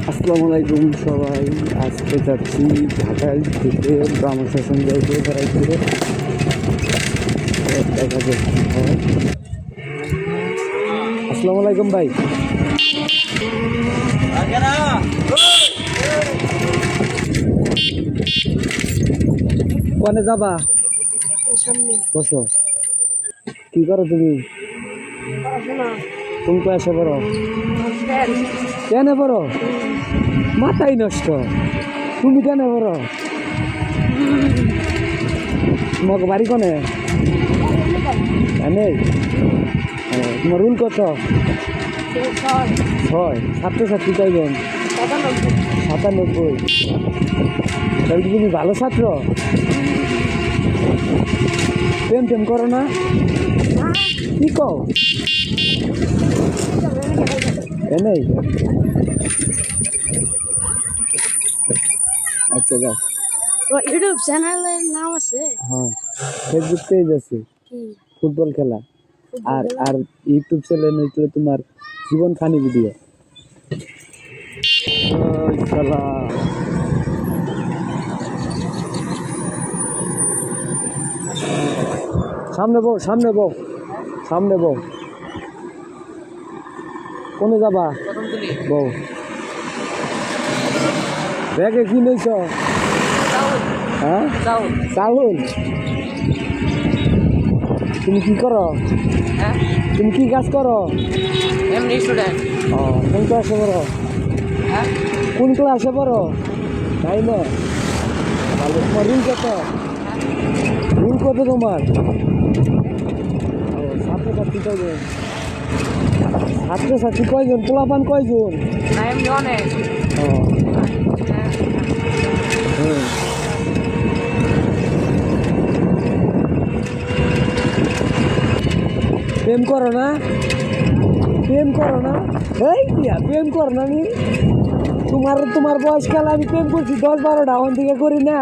আসসালামু আলাইকুম সবাই। আজকে যাচ্ছি ঢাকায় থেকে ব্রাহ্মণশাসন যাইতে বেড়াইতে, দেখা যাক কি হয়। আসসালামু আলাইকুম ভাই। কোনে যাবা? বসো। কি করো তুমি? কোন ক্লাসে পড়ো? টেনে পড়ো? মাথাই নষ্ট। তুমি টেনে পড়ো? তোমাকে বাড়ি কোনে? নেই। তোমার রুল কত? 6। ছাত্রছাত্রী কয়জন? 97। তাহলে তুমি ভালো ছাত্র? প্রেম টেম করো না? কি কও? নেই। আচ্ছা যাও। ইউটিউব চ্যানেলের নাম আছে? হ্যাঁ, ফেসবুক পেজ আছে, ফুটবল খেলা। আর আর ইউটিউব চ্যানেল হইতে তোমার জীবন ফানি ভিডিও। সামনে বউ, সামনে বউ, সামনে বউ। কোনে যাবা? বউ ব্যাগে কি নিয়েছ? হ্যাঁ, চাউল। তুমি কি করো? তুমি কি কাজ করো? এমনি স্টুডেন্ট। ও, কোন ক্লাসে পড়ো? কোন ক্লাসে পড়ো? তাই না? ভালো। তোমার রুল কত? রুল কত তোমার? ও, ছাত্রছাত্রী কয়জন? ছাত্রছাত্রী কয়জন? পোলাপান কয়জন? এমনি অনেক। ও, হুম। প্রেম করো না? প্রেম করো না? এই দিয়া প্রেম করো না? আমি তোমার বয়সকালে আমি প্রেম করছি 10-12টা, ওখান থেকে করি না।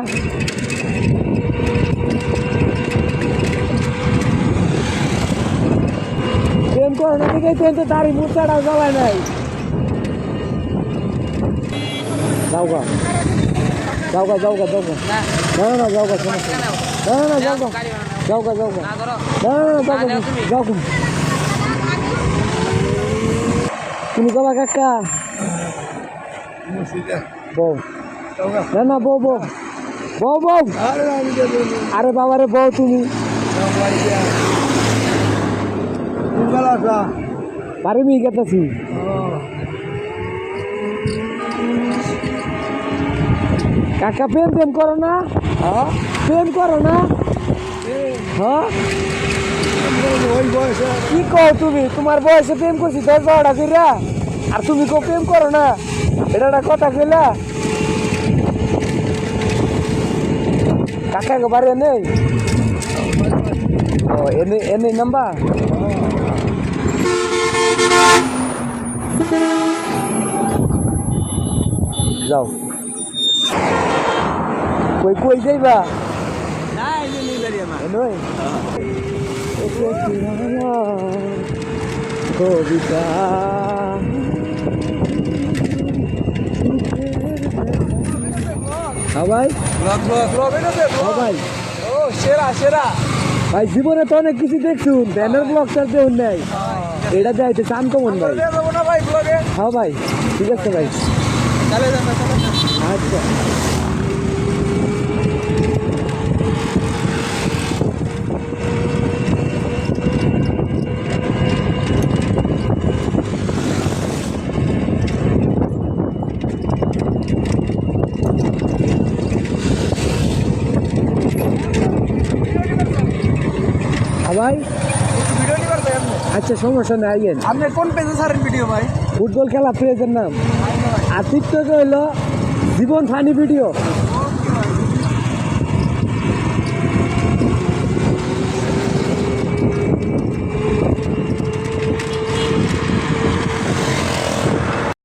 প্রেম করো না দেখে তো দাড়ি মুচাটাও জ্বালায় নাই। যাওগা যাওগা যাওগা যাওগা। না না না যাওগা, সমস্যা না। না না না যাওগা যাওগা যাওগা। না না না যাওগা যাওগা। তুমি যাবা কাকা? বউ না না বউ বউ বউ বউ। আরে বাবা রে বউ, তুমি পারিবি গেতেছি। কাকা প্রেম প্রেম করো না? প্রেম করো না? হ্যাঁ, কি কও তুমি? তোমার বয়সে প্রেম করছি 10-12টা কইরা, আর তুমি কো প্রেম করো না? এটা একটা কথা কইলা? কাকা কে বাড়ি নেই? ও, এনে এনে নাম্বার। যাও। কই কই যাইবা? কবিতা ভাই, ভাই ভাই জীবনে তো অনেক কিছু দেখছুন, ব্যানার ব্লগটার দেউন নাই, এটা যাইতে চান কমন ভাই। হ্যাঁ ভাই, ঠিক আছে ভাই। আচ্ছা ভাই। আচ্ছা সমস্যা নেই, আইয়েন। আপনি কোন পেজে ছাড়েন ভিডিও ভাই? ফুটবল খেলা পেজের নাম। আর টিকটকে হইলো জীবন ফানি ভিডিও।